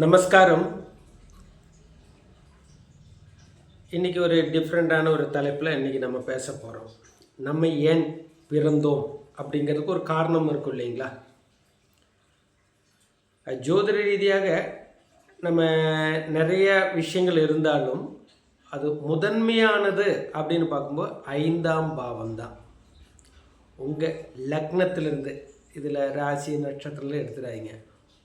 நமஸ்காரம். இன்றைக்கி ஒரு டிஃப்ரெண்ட்டான ஒரு தலைப்பில் இன்றைக்கி நம்ம பேச போகிறோம். நம்ம ஏன் பிறந்தோம் அப்படிங்கிறதுக்கு ஒரு காரணம் இருக்கும் இல்லைங்களா? ஜோதிட ரீதியாக நம்ம நிறைய விஷயங்கள் இருந்தாலும் அது முதன்மையானது அப்படின்னு பார்க்கும்போது 5ஆம் பாவம் தான். உங்கள் லக்னத்திலேருந்து, இதில் ராசி நட்சத்திரத்தில் எடுத்துடாதீங்க,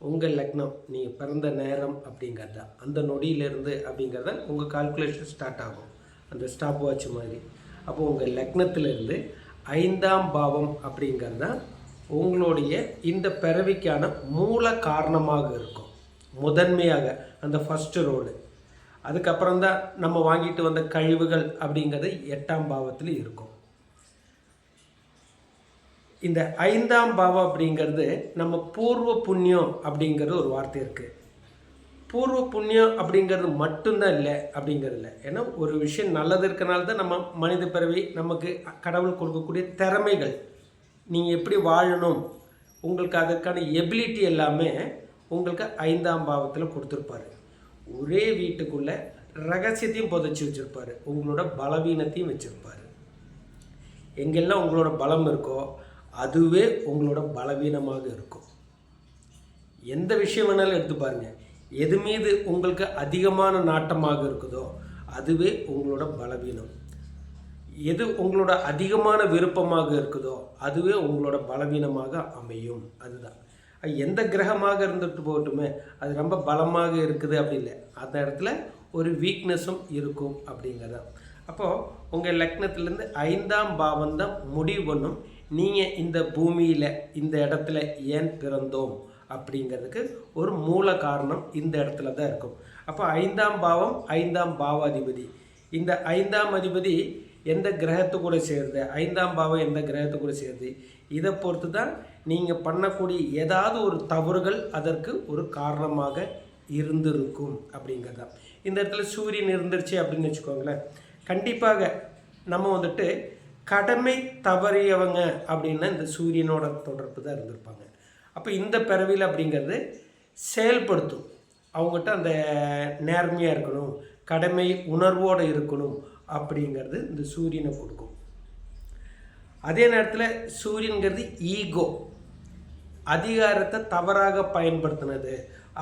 உங்கள் லக்னம் நீங்கள் பிறந்த நேரம் அப்படிங்கிறது தான், அந்த நொடியிலேருந்து அப்படிங்கிறது தான் உங்கள் கால்குலேஷன் ஸ்டார்ட் ஆகும், அந்த ஸ்டாப் வாட்ச் மாதிரி. அப்போது உங்கள் லக்னத்திலேருந்து 5ஆம் பாவம் அப்படிங்கிறது தான் உங்களுடைய இந்த பிறவிக்கான மூல காரணமாக இருக்கும், முதன்மையாக அந்த ஃபஸ்ட்டு ரோடு. அதுக்கப்புறம் தான் நம்ம வாங்கிட்டு வந்த கழிவுகள் அப்படிங்கிறது 8ஆம் பாவத்தில் இருக்கும். இந்த 5ஆம் பாவம் அப்படிங்கிறது நம்ம பூர்வ புண்ணியம் அப்படிங்கிறது ஒரு வார்த்தை இருக்குது. பூர்வ புண்ணியம் அப்படிங்கிறது மட்டும்தான் இல்லை அப்படிங்கிறது இல்லை. ஏன்னா ஒரு விஷயம் நல்லது இருக்கனால தான் நம்ம மனித பிறவி, நமக்கு கடவுள் கொடுக்கக்கூடிய திறமைகள், நீங்கள் எப்படி வாழணும், உங்களுக்கு அதற்கான எபிலிட்டி எல்லாமே உங்களுக்கு 5ஆம் பாவத்தில் கொடுத்துருப்பாரு. ஒரே வீட்டுக்குள்ளே ரகசியத்தையும் புதைச்சி வச்சுருப்பார், உங்களோட பலவீனத்தையும் வச்சுருப்பார். எங்கெல்லாம் உங்களோட பலம் இருக்கோ அதுவே உங்களோட பலவீனமாக இருக்கும். எந்த விஷயம் வேணாலும் எடுத்து பாருங்கள், எது மீது உங்களுக்கு அதிகமான நாட்டமாக இருக்குதோ அதுவே உங்களோட பலவீனம். எது உங்களோட அதிகமான விருப்பமாக இருக்குதோ அதுவே உங்களோட பலவீனமாக அமையும். அதுதான் எந்த கிரகமாக இருந்துட்டு போகட்டுமே, அது ரொம்ப பலமாக இருக்குது அப்படி இல்லை, அந்த இடத்துல ஒரு வீக்னஸும் இருக்கும் அப்படிங்கிறதான். அப்போது உங்கள் லக்னத்திலேருந்து 5ஆம் பாவம் தான் முடிவு பண்ணும் நீங்கள் இந்த பூமியில் இந்த இடத்துல ஏன் பிறந்தோம் அப்படிங்கிறதுக்கு ஒரு மூல காரணம் இந்த இடத்துல தான் இருக்கும். அப்போ 5ஆம் பாவம் 5ஆம் பாவாதிபதி, இந்த 5ஆம் அதிபதி எந்த கிரகத்து கூட சேருது, 5ஆம் பாவம் எந்த கிரகத்து கூட சேருது, இதை பொறுத்து தான் நீங்கள் பண்ணக்கூடிய ஏதாவது ஒரு தவறுகள் அதற்கு ஒரு காரணமாக இருந்திருக்கும் அப்படிங்கிறதான். இந்த இடத்துல சூரியன் இருந்துருச்சு அப்படின்னு வச்சுக்கோங்களேன், கண்டிப்பாக நம்ம வந்துட்டு கடமை தவறியவங்க அப்படின்னா இந்த சூரியனோட தொடர்பு தான் இருந்திருப்பாங்க. அப்போ இந்த பிறவியில் அப்படிங்கிறது செயல்படுத்தும், அவங்ககிட்ட அந்த நேர்மையாக இருக்கணும், கடமை உணர்வோடு இருக்கணும் அப்படிங்கிறது இந்த சூரியனை கொடுக்கும். அதே நேரத்தில் சூரியன்கிறது ஈகோ, அதிகாரத்தை தவறாக பயன்படுத்தினது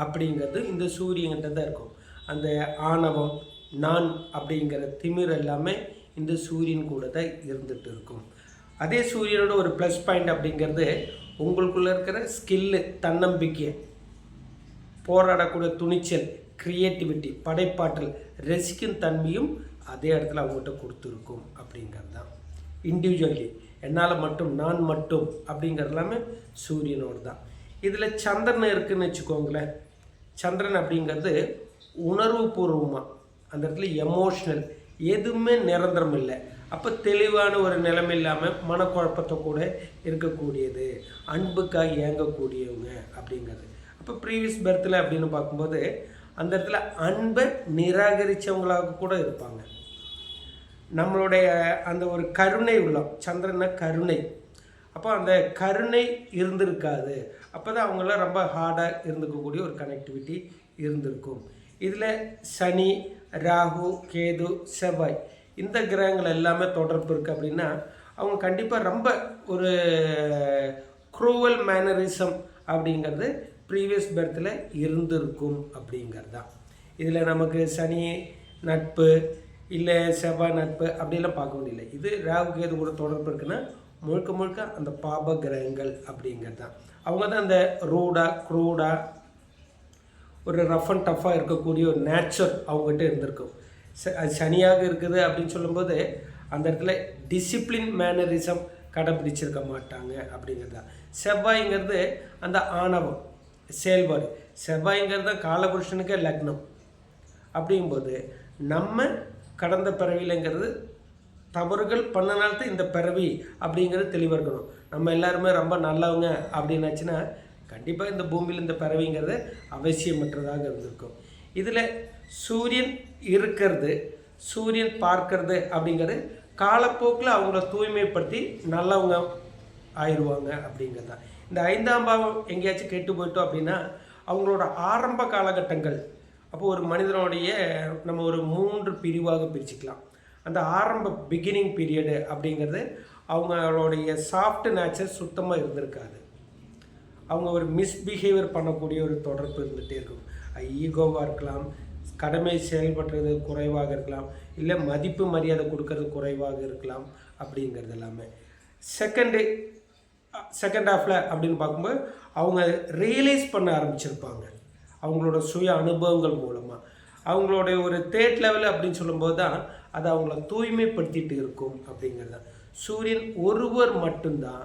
அப்படிங்கிறது இந்த சூரியன்கிட்ட தான் இருக்கும். அந்த ஆணவம், நான் அப்படிங்கிற திமிர் எல்லாமே இந்த சூரியன் கூட தான் இருந்துகிட்டு இருக்கும். அதே சூரியனோட ஒரு ப்ளஸ் பாயிண்ட் அப்படிங்கிறது உங்களுக்குள்ளே இருக்கிற ஸ்கில்லு, தன்னம்பிக்கை, போராடக்கூடிய துணிச்சல், க்ரியேட்டிவிட்டி, படைப்பாற்றல், ரசிக்கும் தன்மையும் அதே இடத்துல அவங்ககிட்ட கொடுத்துருக்கும் அப்படிங்கிறது தான். இண்டிவிஜுவலி என்னால் மட்டும், நான் மட்டும் அப்படிங்கிறது எல்லாமே சூரியனோடு தான். இதில் சந்திரன் இருக்குதுன்னு வச்சுக்கோங்களேன், சந்திரன் அப்படிங்கிறது உணர்வு பூர்வமாக, அந்த இடத்துல எமோஷ்னல், எதுவுமே நிரந்தரம் இல்லை. அப்போ தெளிவான ஒரு நிலைமை இல்லாமல் மனக்குழப்பத்தை கூட இருக்கக்கூடியது, அன்புக்காக இயங்கக்கூடியவங்க அப்படிங்கிறது. அப்போ ப்ரீவியஸ் பர்த்தில் அப்படின்னு பார்க்கும்போது அந்த இடத்துல அன்பை நிராகரித்தவங்களாக கூட இருப்பாங்க. நம்மளுடைய அந்த ஒரு கருணை உள்ளம், சந்திரனை கருணை, அப்போ அந்த கருணை இருந்திருக்காது, அப்போ தான் அவங்களாம் ரொம்ப ஹார்டாக இருந்துக்கக்கூடிய ஒரு கனெக்டிவிட்டி இருந்திருக்கும். இதில் சனி, ராகு, கேது, செவ்வாய் இந்த கிரகங்கள் எல்லாமே தொடர்பு இருக்குது அப்படின்னா அவங்க கண்டிப்பாக ரொம்ப ஒரு க்ரூவல் மேனரிசம் அப்படிங்கிறது ப்ரீவியஸ் பர்த்தில் இருந்திருக்கும் அப்படிங்கிறது தான். இதில் நமக்கு சனி நட்பு இல்லை செவ்வாய் நட்பு அப்படிலாம் பார்க்க முடியல. இது ராகு கேது கூட தொடர்பு இருக்குன்னா முழுக்க முழுக்க அந்த பாப கிரகங்கள் அப்படிங்கிறது தான். அவங்க தான் அந்த ரூடாக க்ரூடாக ஒரு ரஃப் அண்ட் டஃப்பாக இருக்கக்கூடிய ஒரு நேச்சர் அவங்ககிட்ட இருந்திருக்கும். அது சனியாக இருக்குது அப்படின்னு சொல்லும்போது அந்த இடத்துல டிசிப்ளின் மேனரிசம் கடைப்பிடிச்சிருக்க மாட்டாங்க அப்படிங்கிறது தான். செவ்வாய்ங்கிறது அந்த ஆணவம், செயல்பாடு, செவ்வாய்ங்கிறது தான் காலபுருஷனுக்கே லக்னம். அப்படிங்கும்போது நம்ம கடந்த பிறவிலங்கிறது தவறுகள் பண்ணனால்தான் இந்த பிறவி அப்படிங்கிறது தெளிவாக இருக்கணும். நம்ம எல்லாருமே ரொம்ப நல்லவங்க அப்படின்னாச்சுன்னா கண்டிப்பாக இந்த பூமியில் இந்த பிறவிங்கிறது அவசியமற்றதாக இருந்திருக்கும். இதில் சூரியன் இருக்கிறது, சூரியன் பார்க்கறது அப்படிங்கிறது காலப்போக்கில் அவங்கள தூய்மைப்படுத்தி நல்லவங்க ஆயிடுவாங்க அப்படிங்கிறது தான். இந்த 5ஆம் பாவம் எங்கேயாச்சும் கெட்டு போயிட்டோம் அப்படின்னா அவங்களோட ஆரம்ப காலகட்டங்கள். அப்போது ஒரு மனிதனுடைய நம்ம ஒரு 3 பிரிவாக பிரிச்சுக்கலாம். அந்த ஆரம்ப பிகினிங் பீரியடு அப்படிங்கிறது அவங்களுடைய சாஃப்ட் நேச்சர் சுத்தமாக இருந்திருக்காது. அவங்க ஒரு மிஸ்பிஹேவியர் பண்ணக்கூடிய ஒரு தொடர்பு இருந்துகிட்டே இருக்கும். ஈகோவாக இருக்கலாம், கடமை செயல்படுறது குறைவாக இருக்கலாம், இல்லை மதிப்பு மரியாதை கொடுக்கறது குறைவாக இருக்கலாம் அப்படிங்கிறது எல்லாமே. செகண்ட் ஹாஃபில் அப்படின்னு பார்க்கும்போது அவங்க ரியலைஸ் பண்ண ஆரம்பிச்சிருப்பாங்க அவங்களோட சுய அனுபவங்கள் மூலமாக. அவங்களுடைய ஒரு தேர்ட் லெவல் அப்படின்னு சொல்லும்போது தான் அது அவங்கள தூய்மைப்படுத்திட்டு இருக்கும் அப்படிங்கிறது தான். சூரியன் ஒருவர் மட்டும்தான்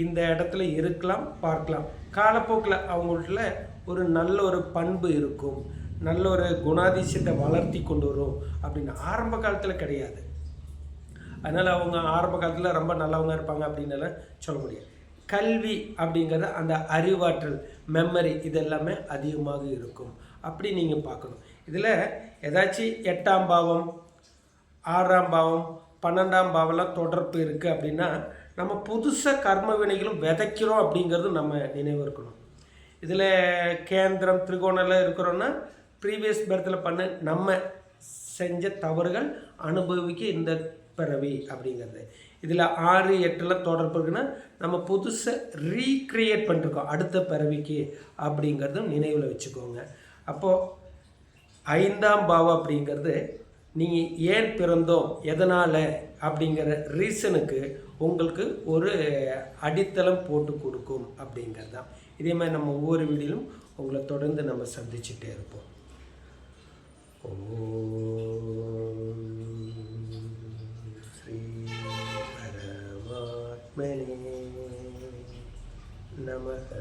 இந்த இடத்துல இருக்கலாம், பார்க்கலாம். காலப்போக்கில் அவங்கள்ட்ட ஒரு நல்ல ஒரு பண்பு இருக்கும், நல்ல ஒரு குணாதிசயத்தை வளர்த்தி கொண்டு வரும் அப்படின்னு ஆரம்ப காலத்தில் கிடையாது. அதனால் அவங்க ஆரம்ப காலத்தில் ரொம்ப நல்லவங்க இருப்பாங்க அப்படின்னு சொல்ல முடியாது. கல்வி அப்படிங்கிறது அந்த அறிவாற்றல், மெமரி இதெல்லாமே அதிகமாக இருக்கும். அப்படி நீங்கள் பார்க்கணும். இதில் ஏதாச்சும் 8ஆம் பாவம், 6ஆம் பாவம், 12ஆம் பாவம்லாம் தொடர்பு இருக்குது அப்படின்னா நம்ம புதுசாக கர்ம வினைகளும் விதைக்கிறோம் அப்படிங்கிறது நம்ம நினைவு இருக்கணும். இதில் கேந்திரம் திரிகோணத்தில் இருக்கிறோன்னா ப்ரீவியஸ் பர்த்தில் பண்ண நம்ம செஞ்ச தவறுகள் அனுபவிக்க இந்த பிறவி அப்படிங்கிறது. இதில் 6, 8 தொடர்பு இருக்குன்னா நம்ம புதுசாக ரீக்ரியேட் பண்ணிருக்கோம் அடுத்த பிறவிக்கு அப்படிங்கிறதும் நினைவில் வச்சுக்கோங்க. அப்போது 5ஆம் பாவம் அப்படிங்கிறது நீங்கள் ஏன் பிறந்தோம், எதனால் அப்படிங்கிற ரீசனுக்கு உங்களுக்கு ஒரு அடித்தளம் போட்டு கொடுக்கும் அப்படிங்கிறது தான். இதே மாதிரி நம்ம ஒவ்வொரு வீடியோலும் உங்களை தொடர்ந்து நம்ம சந்திச்சுட்டே இருப்போம். ஓம் ஸ்ரீ பரமாத்மனே நமஹ.